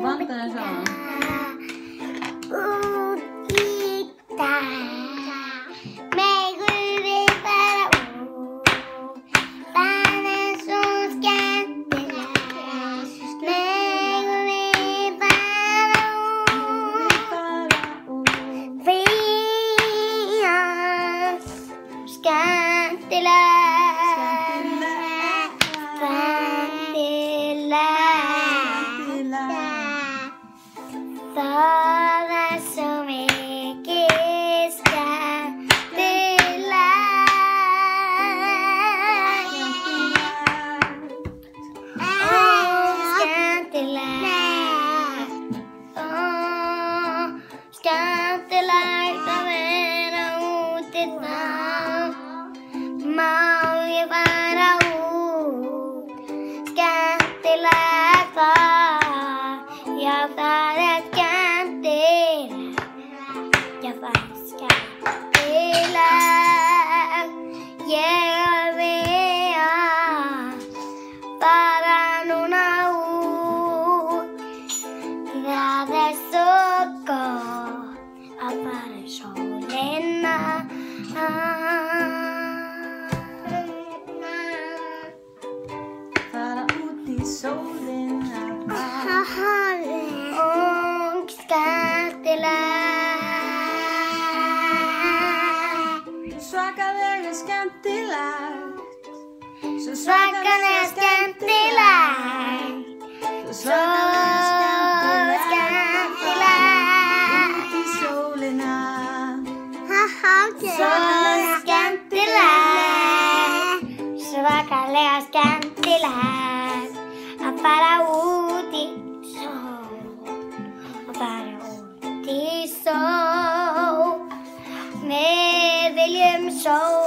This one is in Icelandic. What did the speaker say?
Vantaði saman. Út í dag megum við fara út. Það svo skemmtilegt. Megum við fara út. Frían, skemmtilegt. Það svo mikið skemmtilegt. Skemmtilegt að vera úti þá. Má ég fara út? Skemmtilegt það. Já, það skemmtilegt. Já, það skemmtilegt. Ég vil fara núna út. Það svo gott að fara í sólina. Fara út í sólina. Og skemmtilegt. Svakalega skemmtilegt. Svo Svakalega skemmtilegt. Svo skemmtilegt. Út í sólina. Svo skemmtilegt. Svakalega skemmtilegt að fara út í sól. Að fara út í sól. Við viljum sól.